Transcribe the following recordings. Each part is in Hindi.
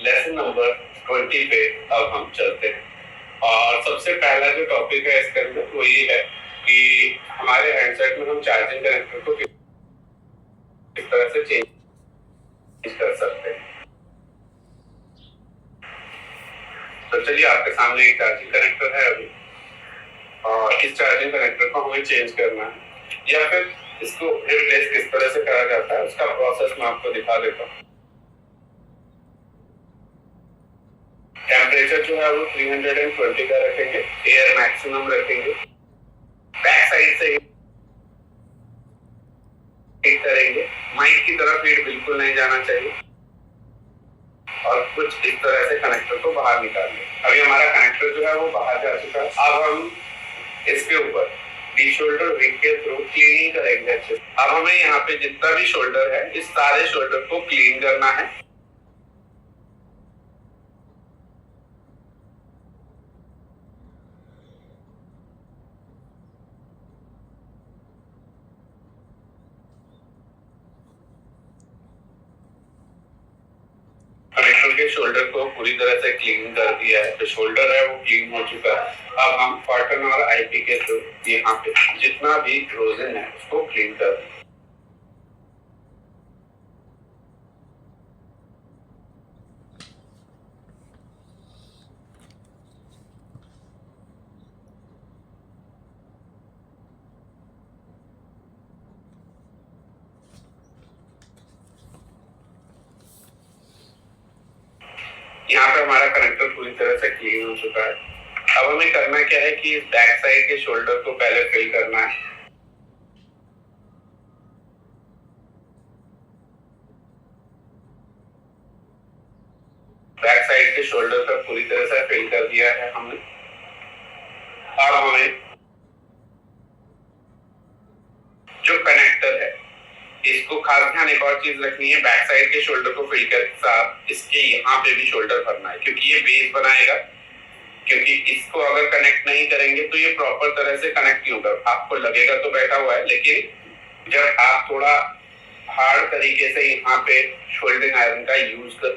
लेसन नंबर 20 पे अब हम चलते हैं और सबसे पहला जो टॉपिक है इसके अंदर वो ये है कि हमारे हैंडसेट में हम चार्जिंग कनेक्टर को किस तरह से चेंज कर सकते हैं। तो चलिए आपके सामने एक चार्जिंग कनेक्टर है अभी और इस चार्जिंग कनेक्टर को हमें चेंज करना है या फिर इसको रिप्लेस किस तरह से करा जाता है उसका प्रोसेस मैं आपको दिखा देता हूँ। टेम्परेचर जो है वो 320 का रखेंगे, एयर मैक्सिमम रखेंगे, बैक साइड से हीट करेंगे, माइक की तरफ हीट बिल्कुल नहीं जाना चाहिए और कुछ इस तरह से कनेक्टर को बाहर निकालेंगे। अभी हमारा कनेक्टर जो है वो बाहर जा चुका है। अब हम इसके ऊपर डी शोल्डर विक के थ्रू क्लीनिंग करेंगे अच्छे। अब हमें यहाँ पे जितना भी शोल्डर है इस सारे शोल्डर को क्लीन करना है। कनेक्टर के शोल्डर को पूरी तरह से क्लीन कर दिया है, तो शोल्डर है वो क्लीन हो चुका है। अब हम कॉटन और आईपी के थ्रू यहाँ पे जितना भी रोजन है उसको क्लीन कर देंगे। यहाँ पे हमारा कनेक्टर पूरी तरह से क्लीन हो चुका है। अब हमें करना क्या है कि बैक साइड के शोल्डर को पहले फिल करना है। बैक साइड के शोल्डर पर पूरी तरह से फिल कर दिया है हमने। अब हमें जो कनेक्टर है इसको खास ध्यान एक और चीज रखनी है, बैक साइड के शोल्डर को फिल कर साथ इसके यहाँ पे भी शोल्डर भरना है क्योंकि ये बेस बनाएगा। क्योंकि इसको अगर कनेक्ट नहीं करेंगे तो ये प्रॉपर तरह से कनेक्ट नहीं होगा। आपको लगेगा तो बैठा हुआ है, लेकिन जब आप थोड़ा हार्ड तरीके से यहाँ पे शोल्डरिंग आयरन का यूज कर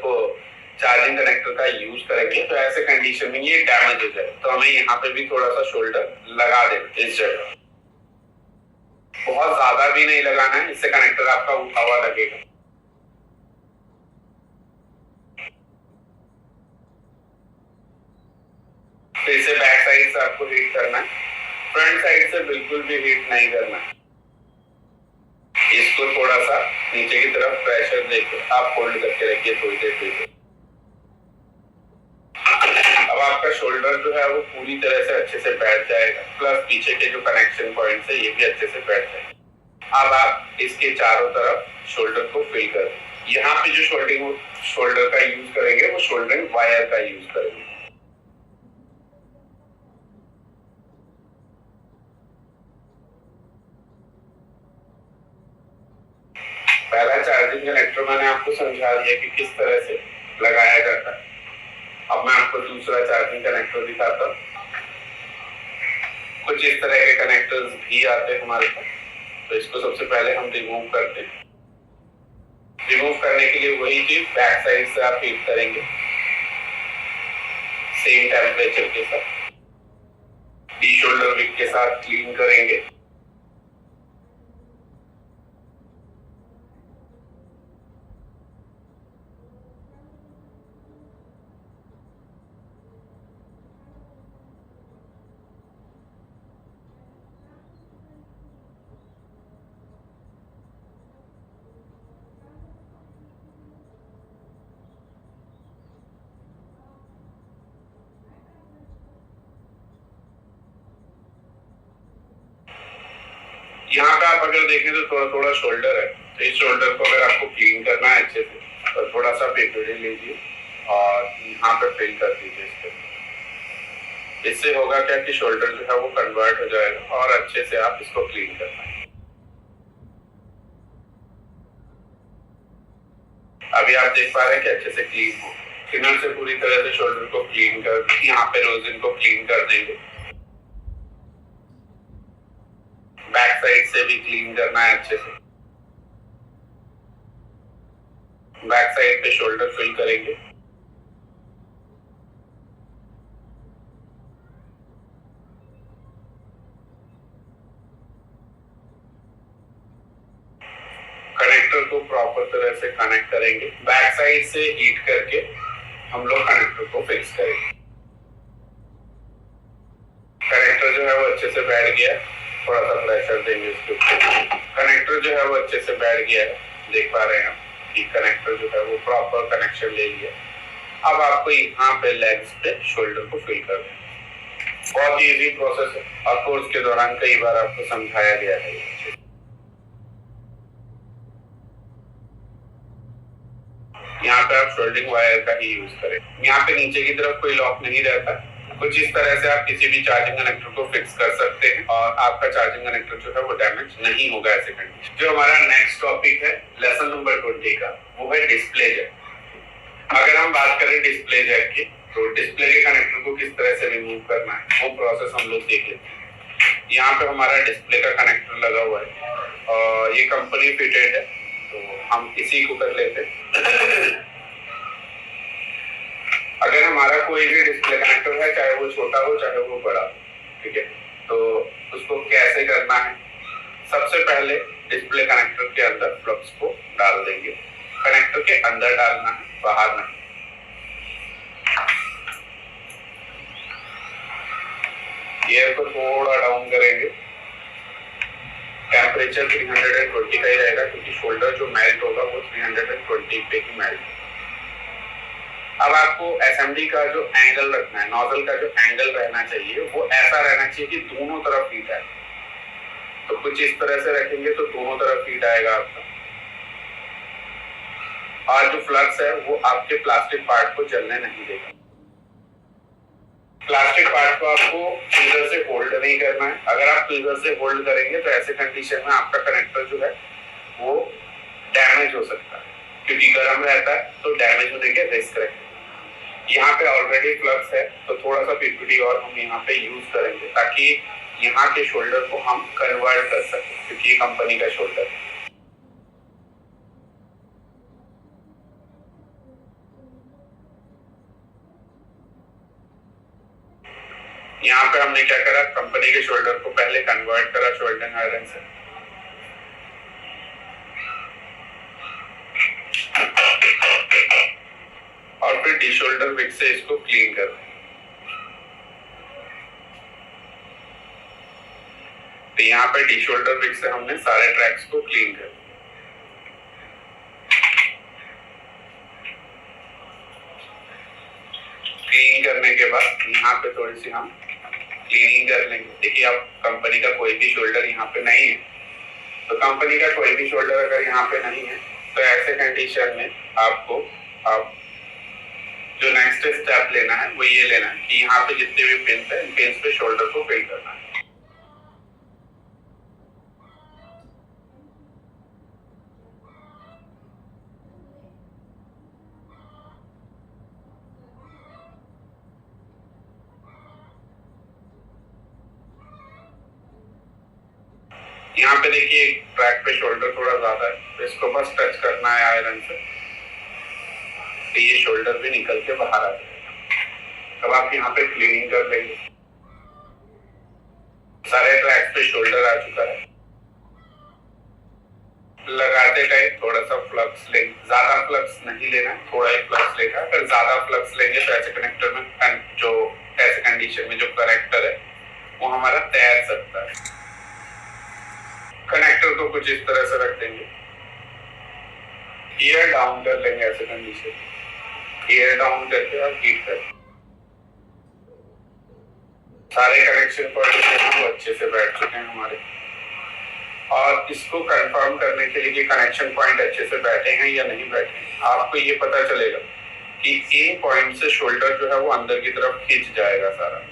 चार्जिंग कनेक्टर का यूज करेंगे तो ऐसे कंडीशन में ये डैमेज हो जाए। तो हमें यहाँ पे भी थोड़ा सा शोल्डर लगा देना इस जगह। बहुत ज्यादा भी नहीं लगाना है, इससे कनेक्टर आपका उठा हुआ लगेगा। तो इसे बैक साइड से आपको हीट करना है, फ्रंट साइड से बिल्कुल भी हीट नहीं करना है। इसको थोड़ा सा नीचे की तरफ प्रेशर देके आप होल्ड करके रखिए थोड़ी देर। अब आपका शोल्डर जो है वो पूरी तरह से अच्छे से बैठ जाएगा, प्लस पीछे के जो कनेक्शन पॉइंट्स है ये भी अच्छे से बैठ जाएगा। अब आप इसके चारों तरफ शोल्डर को फिल कर, यहाँ पे जो शोल्डर का यूज करेंगे वो शोल्डरिंग वायर का यूज करेंगे। पहला चार्जिंग कनेक्टर मैंने आपको समझा दिया कि किस तरह से लगाया जाता है। अब मैं आपको दूसरा चार्जिंग कनेक्टर दिखाता हूँ। कुछ इस तरह के कनेक्टर्स भी आते हैं हमारे पास, तो इसको सबसे पहले हम रिमूव करते हैं। रिमूव करने के लिए वही चीज बैक साइड से आप हीट करेंगे सेम टेम्परेचर के साथ, डी शोल्डर विक के साथ क्लीन करेंगे। यहाँ पे आप अगर देखें तो थोड़ा थोड़ा शोल्डर है, तो इस शोल्डर को अगर आपको क्लीन करना है अच्छे से तो थोड़ा सा पेपर लीजिए और यहाँ पे फिल कर दीजिए इसको। इससे होगा क्या कि शोल्डर जो है वो कन्वर्ट हो जाएगा और अच्छे से आप इसको क्लीन कर पाएंगे। अभी आप देख पा रहे हैं कि अच्छे से क्लीन हो, इनर से पूरी तरह से शोल्डर को क्लीन कर, यहाँ पे रोजिन को क्लीन कर देंगे। बैक साइड से भी क्लीन करना है अच्छे से। बैक साइड पे शोल्डर फिल करेंगे। कनेक्ट करेंगे, बैक साइड से हीट करके हम लोग कनेक्टर को फिक्स करेंगे। कनेक्टर जो है वो अच्छे से बैठ गया, थोड़ा सा प्रेशर देंगे इसके ऊपर। कनेक्टर जो है वो अच्छे से बैठ गया है, देख पा रहे हैं आप कि कनेक्टर जो है वो प्रॉपर कनेक्शन ले लिया। अब आपको यहाँ पे लेग्स पे शोल्डर को फिल कर दें। बहुत ही इजी प्रोसेस है और कोर्स के दौरान कई बार आपको समझाया गया है। यहाँ पे आप शोल्डरिंग वायर का ही यूज करें। यहाँ पे नीचे की तरफ कोई लॉक नहीं रहता। कुछ इस तरह से आप किसी भी चार्जिंग कनेक्टर को फिक्स कर सकते हैं और आपका चार्जिंग कनेक्टर जो है वो डैमेज नहीं होगा ऐसे कंडीशन। जो हमारा नेक्स्ट टॉपिक है लेसन नंबर 20 का, वो है डिस्प्ले जैक। अगर हम बात करें डिस्प्ले जैक की, तो डिस्प्ले के कनेक्टर को किस तरह से रिमूव करना है वो प्रोसेस हम लोग देख लेते हैं। यहाँ पे हमारा डिस्प्ले का कनेक्टर लगा हुआ है और ये कंपनी फिटेड है, तो हम इसी को कर लेते हैं। अगर हमारा कोई भी डिस्प्ले कनेक्टर है, चाहे वो छोटा हो चाहे वो बड़ा, ठीक है, तो उसको कैसे करना है? सबसे पहले डिस्प्ले कनेक्टर के अंदर फ्लक्स को डाल देंगे। कनेक्टर के अंदर डालना है, बाहर नहीं। गियर को थोड़ा डाउन करेंगे। टेम्परेचर 320 का ही रहेगा क्योंकि शोल्डर जो मेल्ट होगा वो 320 पे ही मेल्ट। अब आपको एसएमडी का जो एंगल रखना है, नोजल का जो एंगल रहना चाहिए वो ऐसा रहना चाहिए कि दोनों तरफ हीट आए। तो कुछ इस तरह से रखेंगे तो दोनों तरफ हीट आएगा आपका। और जो फ्लक्स है वो आपके प्लास्टिक पार्ट को जलने नहीं देगा। प्लास्टिक पार्ट को आपको ट्विजर से होल्ड नहीं करना है। अगर आप ट्विजर से होल्ड करेंगे तो ऐसे कंडीशन में आपका कनेक्टर जो है वो डैमेज हो सकता है, क्योंकि गर्म रहता है तो डैमेज होने के रिस्क रहते हैं। यहाँ पे ऑलरेडी फ्लक्स है तो थोड़ा सा पीपीटी और हम यहाँ पे यूज करेंगे ताकि यहाँ के शोल्डर को हम कन्वर्ट कर सकें, क्योंकि ये कंपनी का शोल्डर है। यहाँ पे हमने क्या करा, कंपनी के शोल्डर को पहले कन्वर्ट करा शोल्डरिंग आयरन से। और फिर डी शोल्डर विक से इसको क्लीन कर दें। तो यहाँ पे डी शोल्डर विक से हमने सारे ट्रैक्स को क्लीन कर दिया। क्लीन करने के बाद यहाँ पे थोड़ी सी हम क्लीनिंग कर लेंगे। देखिए अब कंपनी का कोई भी शोल्डर यहाँ पे नहीं है, तो कंपनी का कोई भी शोल्डर अगर यहाँ पे नहीं है तो ऐसे कंडीशन में आपको अब जो नेक्स्ट स्टेप लेना है वो ये लेना है कि यहाँ पे जितने भी पिन्स है इन पिन्स पे शोल्डर को फिल करना है। यहाँ पे देखिए ट्रैक पे शोल्डर थोड़ा ज्यादा है, तो इसको बस टच करना है आयरन से, तो ये शोल्डर भी निकल के बाहर आ जाएगा। अब आप यहाँ पे क्लीनिंग कर लेंगे। सारे ट्रैक पे शोल्डर आ चुका है। लगाते टाइम थोड़ा सा फ्लक्स लेंगे, ज्यादा फ्लक्स नहीं लेना, थोड़ा ही फ्लक्स लेगा। अगर ज्यादा फ्लक्स लेंगे तो ऐसे कनेक्टर में जो ऐसे कंडीशन में जो कनेक्टर है वो हमारा तैर सकता है। कनेक्टर को कुछ इस तरह से रख देंगे, ईयर डाउन कर लेंगे ऐसे कंडीशन, ईयर डाउन करके और हीट कर। सारे कनेक्शन पॉइंट वो अच्छे से बैठ चुके हैं हमारे। और इसको कंफर्म करने के लिए कि कनेक्शन पॉइंट अच्छे से बैठे हैं या नहीं बैठे हैं, आपको ये पता चलेगा कि इन पॉइंट से शोल्डर जो है वो अंदर की तरफ खींच जाएगा सारा।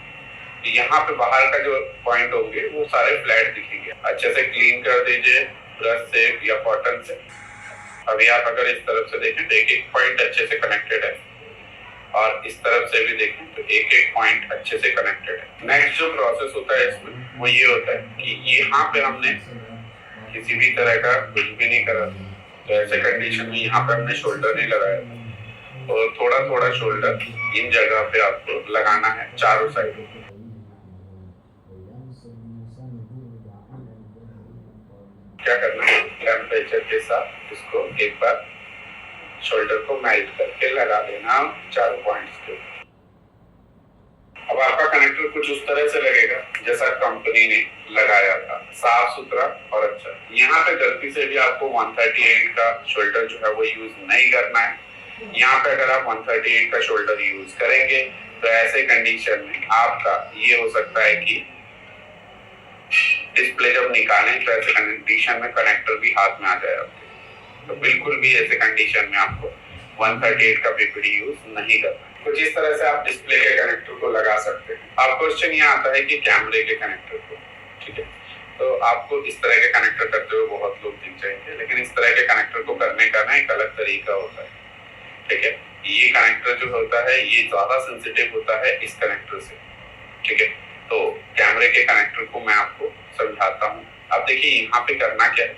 यहाँ पे बाहर का जो पॉइंट होंगे वो सारे फ्लैट दिखेंगे। अच्छे से क्लीन कर दीजिए ब्रश से या कॉटन से। अभी आप अगर इस तरफ से देखें तो एक एक पॉइंट अच्छे से कनेक्टेड है और इस तरफ से भी देखें तो एक एक पॉइंट अच्छे से कनेक्टेड है। नेक्स्ट जो प्रोसेस होता है इसमें वो ये होता है कि यहाँ पे हमने किसी भी तरह का कुछ भी नहीं करा, तो ऐसे कंडीशन में यहाँ पे हमने शोल्डर नहीं लगाया और थोड़ा थोड़ा शोल्डर इन जगह पे आपको लगाना है चारों साइड। क्या करना है, टेम्परेचर के साथ इसको एक बार शोल्डर को मेल्ट करके लगा देना चारों पॉइंट्स पे। अब आपका कनेक्टर कुछ उस तरह से लगेगा जैसा कंपनी ने लगाया था, साफ सुथरा और अच्छा। यहाँ पे गलती से भी आपको 138 का शोल्डर जो है वो यूज नहीं करना है। यहाँ पे अगर आप 138 का शोल्डर यूज करेंगे तो ऐसे कंडीशन में आपका ये हो सकता है कि डिस्प्ले जब निकालें तो ऐसे कंडीशन में कनेक्टर भी हाथ में आ जाए आपके। तो बिल्कुल भी ऐसे कंडीशन में आपको 138 का पीपीडी यूज नहीं करना। कुछ इस तरह से आप डिस्प्ले के कनेक्टर को लगा सकते हैं। अब क्वेश्चन ये आता है कि कैमरे के कनेक्टर को, ठीक है, तो आपको इस तरह के कनेक्टर करते हुए बहुत लोग दिख जाएंगे, लेकिन इस तरह के कनेक्टर को करने का ना एक अलग तरीका होता है, ठीक है। ये कनेक्टर जो होता है ये ज्यादा सेंसिटिव होता है इस कनेक्टर से, ठीक है। तो कैमरे के कनेक्टर को मैं आपको समझाता हूँ। अब देखिए यहाँ पे करना क्या है,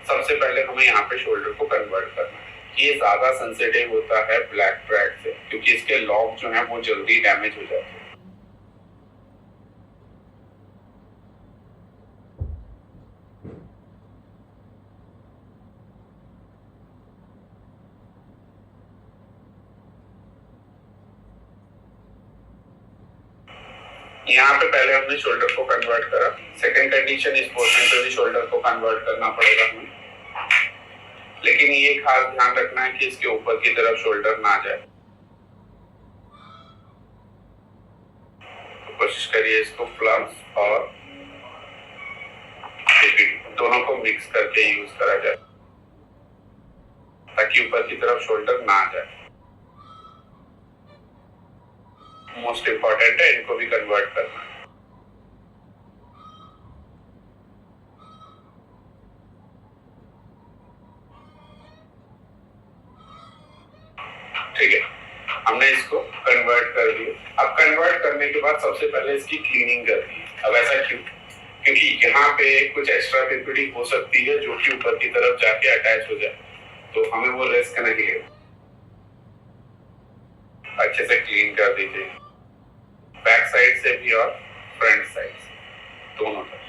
सबसे पहले हमें यहाँ पे शोल्डर को कन्वर्ट करना है। ये ज्यादा सेंसिटिव होता है ब्लैक ट्रैक से, क्योंकि इसके लॉक जो है वो जल्दी डैमेज हो जाते हैं। यहाँ पे पहले हमने शोल्डर को कन्वर्ट करा, सेकंड कंडीशन इस पोर्शन पे भी शोल्डर को कन्वर्ट करना पड़ेगा हमें, लेकिन ये खास ध्यान रखना है कि इसके ऊपर की तरफ शोल्डर ना जाए। तो कोशिश करिए इसको फ्लक्स और दोनों को मिक्स करके यूज करा जाए ताकि ऊपर की तरफ शोल्डर ना जाए। मोस्ट इंपॉर्टेंट है, इनको भी कन्वर्ट करना है। ठीक है, हमने इसको कन्वर्ट कर दिया। अब कन्वर्ट करने के बाद सबसे पहले इसकी क्लीनिंग करनी है। अब ऐसा क्यों? क्योंकि यहाँ पे कुछ एक्स्ट्रा पीपीडी हो सकती है जो कि ऊपर की तरफ जाके अटैच हो जाए, तो हमें वो रिस्क नहीं लेना। अच्छे से क्लीन कर दीजिए, बैक साइड से भी और फ्रंट साइड से, दोनों तरफ।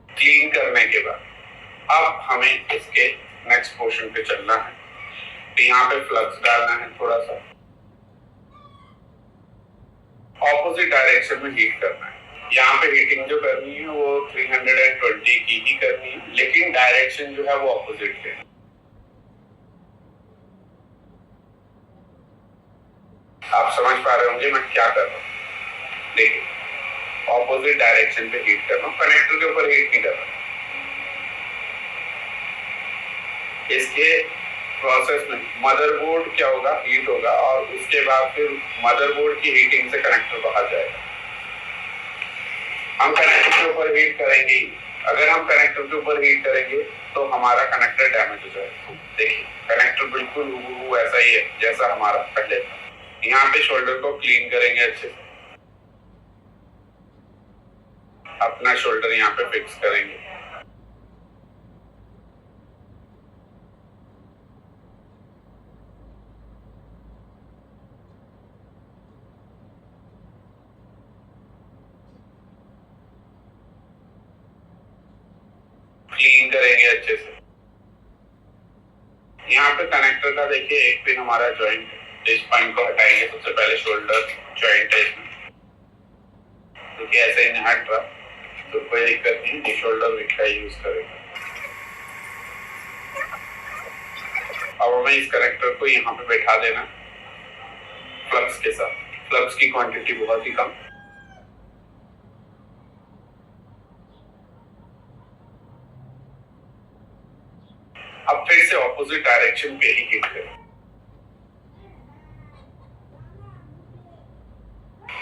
क्लीन करने के बाद अब हमें इसके नेक्स्ट पोर्शन पे चलना है। तो यहाँ पे फ्लक्स डालना है, थोड़ा सा ऑपोजिट डायरेक्शन में हीट करना है। यहाँ पे हीटिंग जो करनी है वो 320 की ही करनी है, लेकिन डायरेक्शन जो है वो ऑपोजिट है। आप समझ पा रहे होंगे मैं क्या कर रहा हूँ। देखिए, ऑपोजिट डायरेक्शन पे हीट कर रहा हूँ, कनेक्टर के ऊपर हीट नहीं कर रहा। इसके प्रोसेस में मदरबोर्ड क्या होगा, हीट होगा, और उसके बाद फिर मदरबोर्ड की हीटिंग से कनेक्टर बाहर जाएगा। हम कनेक्टर के ऊपर हीट करेंगे, अगर हम कनेक्टर के ऊपर हीट करेंगे तो हमारा कनेक्टर डैमेज हो जाएगा। देखिए, कनेक्टर बिल्कुल ऐसा ही है जैसा हमारा पहले था। यहाँ पे शोल्डर को क्लीन करेंगे अच्छे से, अपना शोल्डर यहाँ पे फिक्स करेंगे। क्लीन करेंगे अच्छे से। यहाँ पे कनेक्टर का देखिए एक पिन हमारा जॉइंट है, इस पॉइंट को हटाएंगे। सबसे पहले शोल्डर जॉइंट है इसमें, क्योंकि ऐसे ही नहीं हट रहा तो कोई दिक्कत नहीं, ये शोल्डर विक का यूज करेंगे। अब हमें इस कनेक्टर को यहाँ पे बैठा देना फ्लक्स के साथ। फ्लक्स की क्वांटिटी बहुत ही कम, अब फिर से ऑपोजिट डायरेक्शन पे ही हीट करें।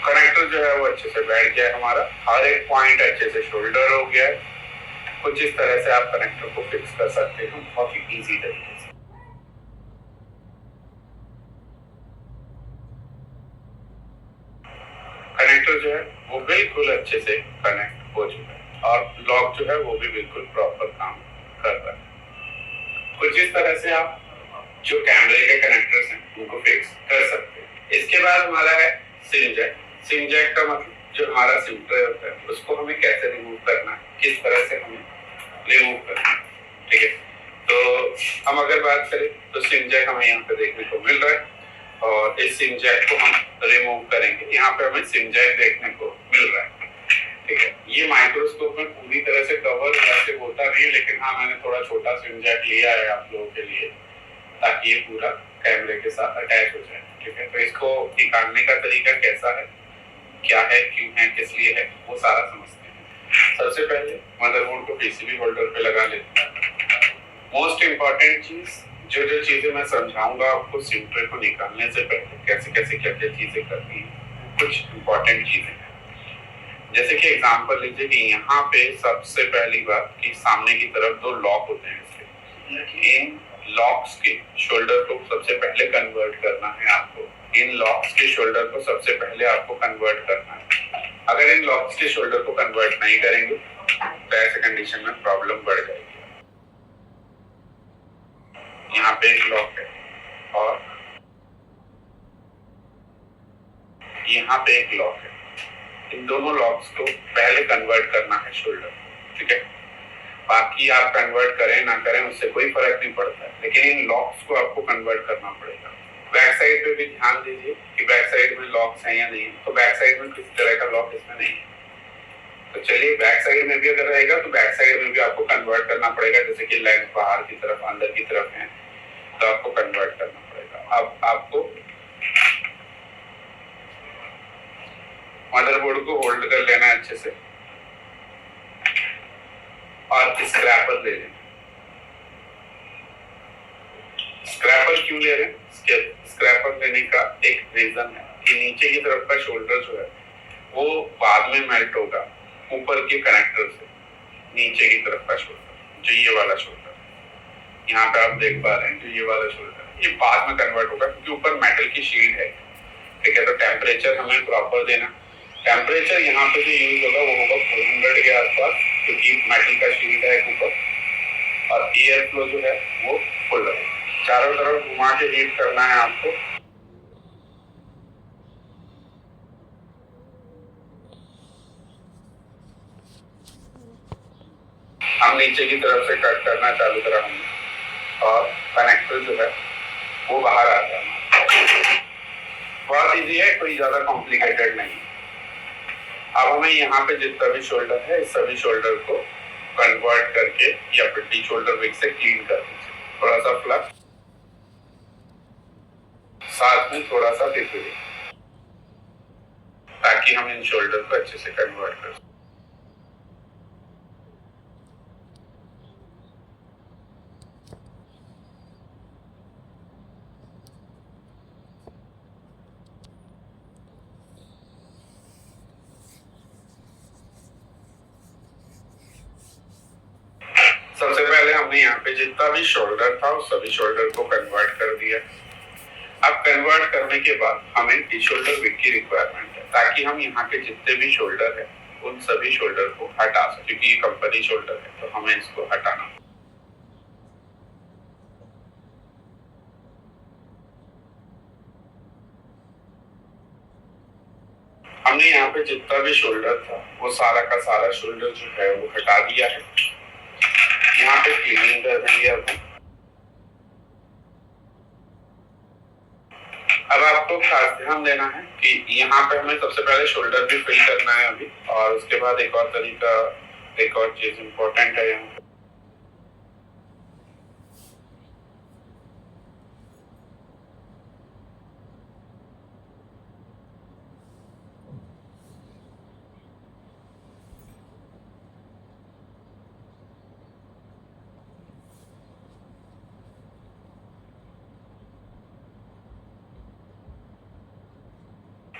कनेक्टर जो है वो अच्छे से बैठ गया है हमारा, हर एक पॉइंट अच्छे से शोल्डर हो गया है। कुछ इस तरह से आप कनेक्टर को फिक्स कर सकते हैं बहुत ही इजी तरीके से। कनेक्टर जो है वो बिल्कुल अच्छे से कनेक्ट हो चुका है और लॉक जो है वो भी बिल्कुल प्रॉपर काम कर रहा है। कुछ इस तरह से आप जो कैमरे के कनेक्टर्स हैं उनको फिक्स कर सकते हैं। इसके बाद हमारा है सिम जैक। सिम जैक का मतलब जो हमारा सिम ट्रे होता है उसको हमें कैसे रिमूव करना है, किस तरह से हमें रिमूव करना है, ठीक है। तो तो हम अगर बात करें तो सिम जैक हमें यहाँ पे देखने को मिल रहा है और इस सिम जैक को हम रिमूव करेंगे। यहाँ पे हमें सिम जैक देखने को मिल रहा है, ठीक है। ये माइक्रोस्कोप में पूरी तरह से कवर वैसे होता नहीं, लेकिन हाँ मैंने थोड़ा छोटा सिम जैक लिया है आप लोगों के लिए ताकि ये पूरा कैमरे के साथ अटैच हो जाए, ठीक है। तो इसको निकालने का तरीका कैसा है, क्या है, क्यों है, किस लिए है, वो सारा समझते हैं। सबसे पहले मदरबोर्ड को पीसीबी होल्डर पे लगा लेते हैं। मोस्ट इम्पोर्टेंट चीज, जो जो चीजें मैं समझाऊंगा आपको सिम ट्रे को निकालने से पहले कैसे कैसे क्या क्या चीजें करनी है, कुछ इम्पोर्टेंट चीजें हैं। जैसे कि एग्जांपल लीजिए कि यहाँ पे सबसे पहली बात कि सामने की तरफ दो लॉक होते हैं इसके, इन लॉक्स के शोल्डर को सबसे पहले कन्वर्ट करना है आपको। इन लॉक्स के शोल्डर को सबसे पहले आपको कन्वर्ट करना है। अगर इन लॉक्स के शोल्डर को कन्वर्ट नहीं करेंगे तो ऐसे कंडीशन में प्रॉब्लम बढ़ जाएगी। यहाँ पे एक लॉक है और यहाँ पे एक लॉक है। इन दोनों लॉक्स को पहले कन्वर्ट करना है शोल्डर, ठीक है। बाकी आप कन्वर्ट करें ना करें उससे कोई फर्क नहीं पड़ता है, लेकिन इन लॉक्स को आपको कन्वर्ट करना पड़ेगा। बैक साइड पे भी ध्यान दीजिए कि बैक साइड में लॉक्स हैं या नहीं। तो बैक साइड में किसी तरह का लॉक इसमें नहीं है। तो चलिए बैक साइड में भी अगर रहेगा तो बैक साइड में भी आपको कन्वर्ट करना पड़ेगा। जैसे कि लेंस बाहर की तरफ अंदर की तरफ है तो आपको कन्वर्ट करना पड़ेगा। अब आपको मदरबोर्ड को होल्ड कर लेना है अच्छे से और स्क्रैपर ले लेना। स्क्रैपर क्यों ले रहे हैं? स्क्रैपर लेने का एक रीजन है कि नीचे की तरफ का शोल्डर जो है वो बाद में मेल्ट होगा ऊपर के कनेक्टर से। नीचे की तरफ का शोल्डर जो ये वाला शोल्डर यहाँ पे आप देख पा रहे हैं, जो ये वाला शोल्डर ये बाद में कन्वर्ट होगा क्योंकि ऊपर मेटल की शील्ड है, ठीक है। तो टेम्परेचर हमें प्रॉपर देना। टेम्परेचर यहाँ पे जो यूज होगा वो होगा 400 के आसपास, क्योंकि मेटल का शील्ड है ऊपर और एयर फ्लो जो है वो फुल है। चारों तरफ घुमा के हीट करना है आपको। हम नीचे की तरफ से कट करना चालू करा हमने और कनेक्टर जो है वो बाहर आ गया। बहुत इजी है, कोई ज्यादा कॉम्प्लिकेटेड नहीं। अब हमें यहाँ पे जितना भी शोल्डर है इस सभी शोल्डर को कन्वर्ट करके या फिर शोल्डर विक से क्लीन कर दीजिए। थोड़ा सा फ्लक्स साथ में थोड़ा सा डिफ्यूज, ताकि हम इन शोल्डर को अच्छे से कन्वर्ट कर सकें। सबसे पहले हमने यहाँ पे जितना भी शोल्डर था उस सभी शोल्डर को कन्वर्ट कर दिया। अब कन्वर्ट करने के बाद हमें टी शोल्डर विक की रिक्वायरमेंट है, ताकि हम यहाँ के जितने भी शोल्डर है उन सभी शोल्डर को हटा सके। क्योंकि ये कंपनी शोल्डर है तो हमें इसको हटाना। हमने यहाँ पे जितना भी शोल्डर था वो सारा का सारा शोल्डर जो है वो हटा दिया है। यहाँ पे क्लीनिंग कर देंगे अब आपको खास ध्यान देना है कि यहाँ पे हमें सबसे पहले शोल्डर भी फिल करना है अभी, और उसके बाद एक और तरीका, एक और चीज इम्पोर्टेंट है यहाँ पे।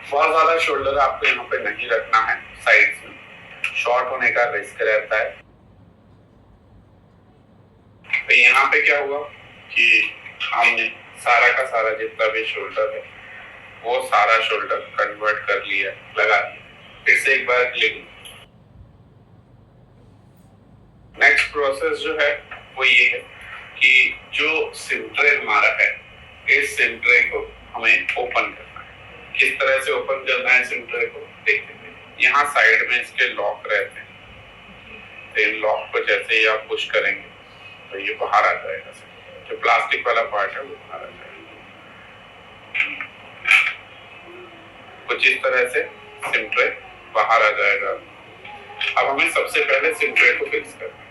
बहुत ज्यादा शोल्डर आपको यहाँ पे नहीं रखना है, साइड्स में शॉर्ट होने का रिस्क रहता है। तो यहाँ पे क्या हुआ कि हमने सारा का सारा जितना भी शोल्डर है वो सारा शोल्डर कन्वर्ट कर लिया, लगा दिया। फिर से एक बार क्लिक। नेक्स्ट प्रोसेस जो है वो ये है कि जो सिम ट्रे हमारा है इस सिम ट्रे को हमें ओपन करना। किस तरह से ओपन करना है सिम ट्रे को देखते हैं। यहाँ साइड में इसके लॉक रहते हैं, तो इन लॉक को जैसे ही आप पुश करेंगे तो ये बाहर आ जाएगा, जो प्लास्टिक वाला पार्ट है वो बाहर आ जाएगा। कुछ इस तरह से सिम ट्रे बाहर आ जाएगा। अब हमें सबसे पहले सिम ट्रे को फिक्स करना है।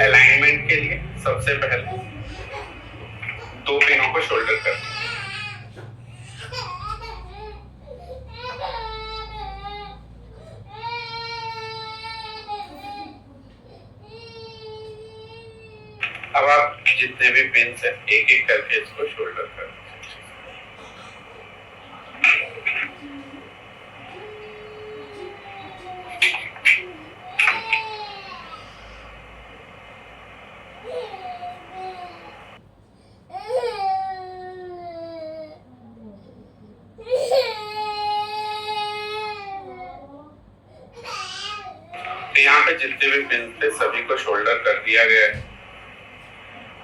अलाइनमेंट के लिए सबसे पहले 2 पिनों को शोल्डर करना है। अब आप जितने भी पिन्स हैं एक एक करके इसको शोल्डर कर। यहाँ पे जितने भी पिन थे सभी को शोल्डर कर दिया गया है।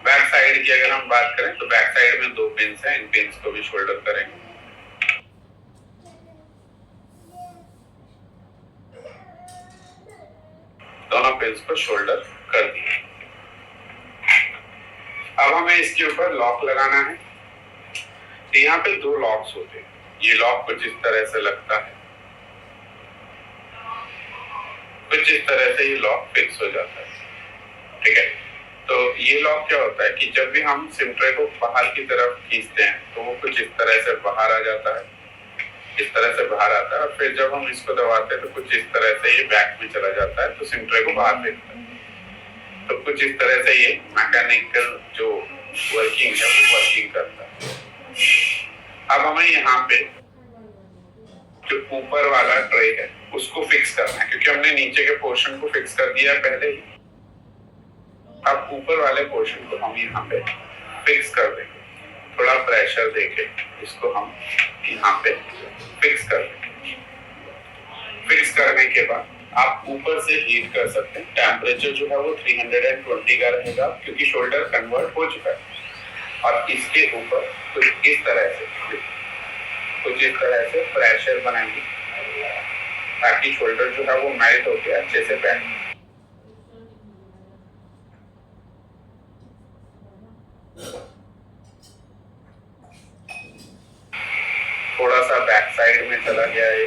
बैक साइड की अगर हम बात करें तो बैक साइड में 2 पिन्स हैं, इन पिन्स को भी शोल्डर करेंगे। दोनों पिन्स को शोल्डर कर दिए। अब हमें इसके ऊपर लॉक लगाना है। तो यहाँ पे 2 लॉक्स होते हैं। ये लॉक कुछ इस तरह से लगता है, कुछ इस तरह से ये लॉक फिक्स हो जाता है। ठीक है, तो ये लॉक क्या होता है कि जब भी हम सिम ट्रे को बाहर की तरफ खींचते हैं तो वो कुछ इस तरह से बाहर आ जाता है, इस तरह से बाहर आता है, और फिर जब हम इसको दबाते हैं तो कुछ इस तरह से ये बैक में चला जाता है, तो सिम ट्रे को बाहर फेंकता है। तो कुछ इस तरह से ये मैकेनिकल जो वर्किंग है वो वर्किंग करता है। अब हमें यहाँ पे जो ऊपर वाला ट्रे है उसको फिक्स करना है, क्योंकि हमने नीचे के पोर्शन को फिक्स कर दिया है पहले ही। अब ऊपर वाले पोर्शन को हम यहाँ पे फिक्स कर देंगे। थोड़ा प्रेशर देके इसको हम यहाँ पे फिक्स कर देंगे। फिक्स करने के बाद आप ऊपर से हीट कर सकते हैं। टेम्परेचर जो है वो 320 का रहेगा, क्योंकि शोल्डर कन्वर्ट हो चुका है। और इसके ऊपर कुछ इस तरह से प्रेशर बनाएंगे ताकि शोल्डर जो है वो मेल्ट होके अच्छे से बैठे। थोड़ा सा बैक साइड में चला गया है,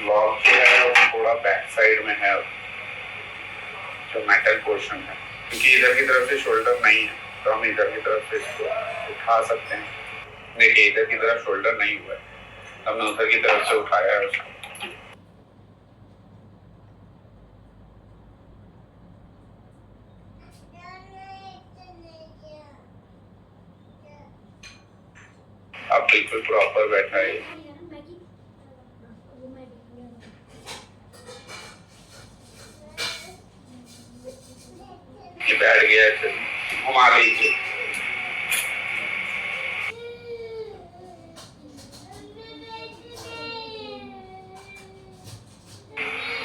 लॉक जो है वो थोड़ा बैक साइड में है, जो मेटल पोर्शन है, क्योंकि इधर की तरफ से शोल्डर नहीं है तो हम इधर की तरफ से इसको उठा सकते हैं। देखिए इधर की तरफ शोल्डर नहीं हुआ है, हमने उधर की तरफ से उठाया है उसको। अब बिल्कुल प्रॉपर बैठा है। ये बैठ गया है, घुमा लीजिए।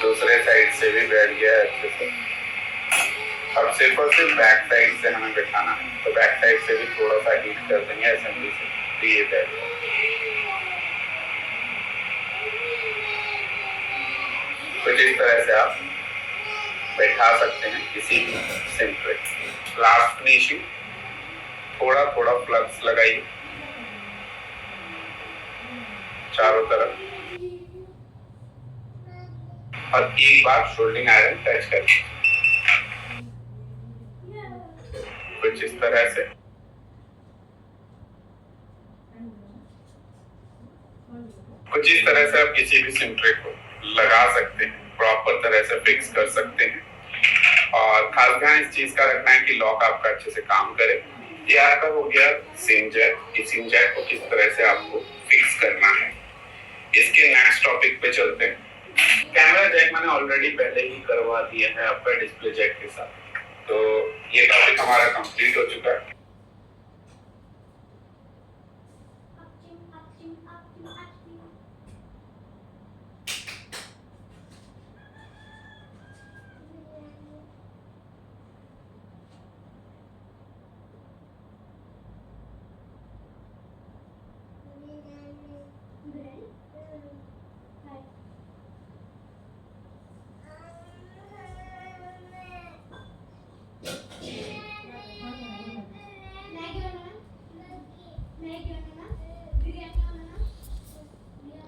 दूसरे साइड से भी बैठ गया है अच्छे से। अब सिर्फ और सिर्फ बैक साइड से हमें बैठाना है, तो बैक साइड से भी थोड़ा सा हीट कर देंगे असेंबली से, तो ये बैठ गया। कुछ इस तरह से आप बैठा सकते हैं किसी भी सिम ट्रे। लास्ट फिनिशिंग, थोड़ा थोड़ा फ्लक्स लगाइए चारों तरफ, और एक बार शोल्डिंग आयरन टच कर कुछ इस तरह से। कुछ इस तरह से आप किसी भी सिम ट्रे को लगा सकते हैं, प्रॉपर तरह से फिक्स कर सकते हैं। और खास ध्यान इस चीज का रखना है कि लॉक आपका अच्छे से काम करे। ये आपका हो गया सिम जैक। इस सिम जैक को किस तरह से आपको फिक्स करना है, इसके नेक्स्ट टॉपिक पे चलते हैं। कैमरा जैक मैंने ऑलरेडी पहले ही करवा दिया है आपका डिस्प्ले जैक के साथ, तो ये टॉपिक हमारा कंप्लीट हो चुका है।